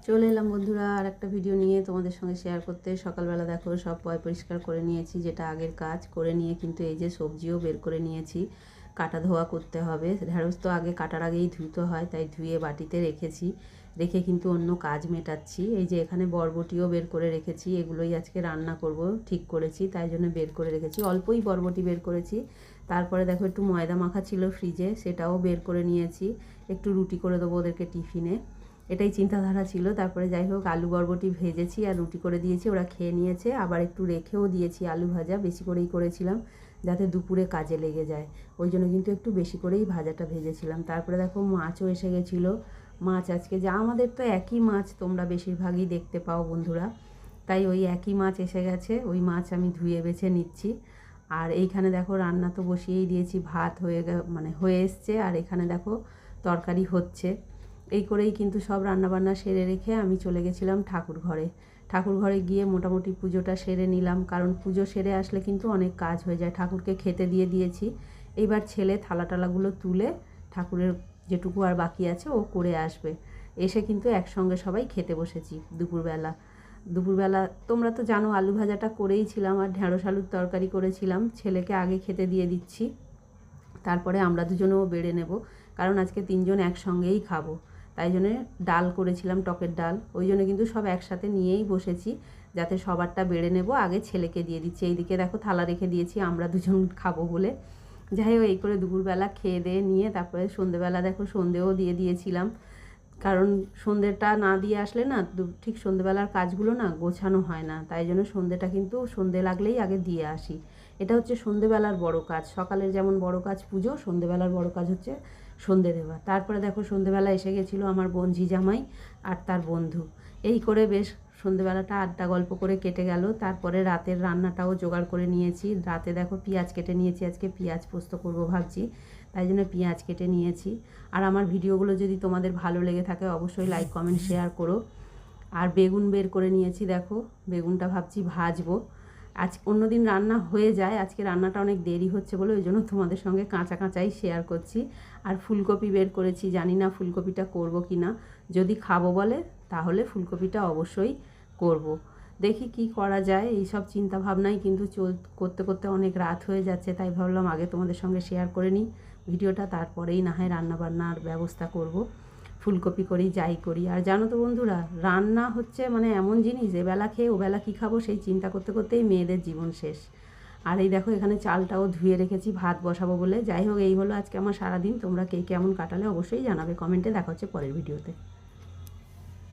চলে এলাম বন্ধুরা আর একটা ভিডিও নিয়ে তোমাদের সঙ্গে শেয়ার করতে। সকালবেলা দেখো সব পরিষ্কার করে নিয়েছি, যেটা আগের কাজ করে নিয়ে কিন্তু এই যে সবজিও বের করে নিয়েছি। কাটা ধোয়া করতে হবে, ঢেঁড়স তো আগে কাটার আগেই ধুতে হয়, তাই ধুয়ে বাটিতে রেখেছি। রেখে কিন্তু অন্য কাজ মেটাচ্ছি। এই যে এখানে বরবটিও বের করে রেখেছি, এগুলোই আজকে রান্না করব ঠিক করেছি, তাই জন্য বের করে রেখেছি। অল্পই বরবটি বের করেছি। তারপরে দেখো একটু ময়দা মাখা ছিল ফ্রিজে, সেটাও বের করে নিয়েছি। একটু রুটি করে দেবো ওদেরকে টিফিনে, এটাই চিন্তাধারা ছিল। তারপরে যাই হোক আলু বরবটি ভেজেছি আর রুটি করে দিয়েছি, ওরা খেয়ে নিয়েছে। আবার একটু রেখেও দিয়েছি আলু ভাজা, বেশি করেই করেছিলাম যাতে দুপুরে কাজে লেগে যায়, ওই জন্য কিন্তু একটু বেশি করেই ভাজাটা ভেজেছিলাম। তারপরে দেখো মাছও এসে গেছিলো। মাছ আজকে যা আমাদের তো একই মাছ তোমরা বেশিরভাগই দেখতে পাও বন্ধুরা, তাই ওই একই মাছ এসে গেছে, ওই মাছ আমি ধুয়ে বেছে নিচ্ছি। আর এইখানে দেখো রান্না তো বসিয়েই দিয়েছি, ভাত হয়ে এসছে, আর এখানে দেখো তরকারি হচ্ছে। এই করেই কিন্তু সব রান্নাবান্না সেরে রেখে আমি চলে গেছিলাম ঠাকুর ঘরে গিয়ে মোটামুটি পুজোটা সেরে নিলাম, কারণ পুজো সেরে আসলে কিন্তু অনেক কাজ হয়ে যায়। ঠাকুরকে খেতে দিয়ে দিয়েছি, এইবার ছেলে থালা টালাগুলো তুলে ঠাকুরের যেটুকু আর বাকি আছে ও করে আসবে। এসে কিন্তু একসঙ্গে সবাই খেতে বসেছি দুপুরবেলা তোমরা তো জানো আলু ভাজাটা করেইছিলাম আর ঢেঁড়স আলুর তরকারি করেছিলাম। ছেলেকে আগে খেতে দিয়ে দিচ্ছি, তারপরে আমরা দুজনেও বেড়ে নেব, কারণ আজকে তিনজন একসঙ্গেই খাবো। তাই জন্যে ডাল করেছিলাম, টকের ডাল, ওই জন্য কিন্তু সব একসাথে নিয়েই বসেছি, যাতে সবারটা বেড়ে নেব। আগে ছেলেকে দিয়ে দিচ্ছি, এইদিকে দেখো থালা রেখে দিয়েছি আমরা দুজন খাবো বলে। যাই হোক এই করে দুপুরবেলা খেয়ে দিয়ে নিয়ে তারপরে সন্ধেবেলা দেখো সন্ধেও দিয়ে দিয়েছিলাম, কারণ সন্ধেটা না দিয়ে আসলে না ঠিক সন্ধেবেলার কাজগুলো না গোছানো হয় না, তাই জন্য সন্ধেটা কিন্তু সন্ধে লাগলেই আগে দিয়ে আসি। এটা হচ্ছে সন্ধেবেলার বড় কাজ। সকালের যেমন বড় কাজ পুজো, সন্ধেবেলার বড় কাজ হচ্ছে সন্ধে দেওয়া। তারপরে দেখো সন্ধেবেলা এসে গেছিলো আমার বোনঝি জামাই আর তার বন্ধু। এই করে বেশ সন্ধেবেলাটা আড্ডা গল্প করে কেটে গেল। তারপরে রাতের রান্নাটাও জোগাড় করে নিয়েছি। রাতে দেখো পেঁয়াজ কেটে নিয়েছি, আজকে পেঁয়াজ পোস্ত করবো ভাবছি, তাই জন্য পেঁয়াজ কেটে নিয়েছি। আর আমার ভিডিওগুলো যদি তোমাদের ভালো লেগে থাকে অবশ্যই লাইক কমেন্ট শেয়ার করো। আর বেগুন বের করে নিয়েছি, দেখো বেগুনটা ভাবছি ভাজবো। আজ অন্যদিন রান্না হয়ে যায়, আজকে রান্নাটা অনেক দেরি হচ্ছে বলে ওই জন্য তোমাদের সঙ্গে কাঁচা কাঁচাই শেয়ার করছি। আর ফুলকপি বের করেছি, জানি না ফুলকপিটা করব কি না, যদি খাবো বলে তাহলে ফুলকপিটা অবশ্যই করব। দেখি কি করা যায়, এই সব চিন্তা ভাবনাই কিন্তু করতে করতে অনেক রাত হয়ে যাচ্ছে, তাই ভাবলাম আগে তোমাদের সঙ্গে শেয়ার করে নিই ভিডিওটা, তারপরেই না হয় রান্নাবান্নার ব্যবস্থা করব। ফুলকপি করি যাই করি। আর জানো তো বন্ধুরা, রান্না হচ্ছে এমন জিনিস, এবেলা খেয়ে ওবেলা কী খাবো সেই চিন্তা করতে করতেই মেয়েদের জীবন শেষ। আর এই দেখো এখানে চালটাও ধুয়ে রেখেছি ভাত বসাবো বলে। যাই হোক এই হলো আজকে আমার সারাদিন। তোমরা কে কেমন কাটালে অবশ্যই জানাবে কমেন্টে। দেখা হচ্ছে পরের ভিডিওতে।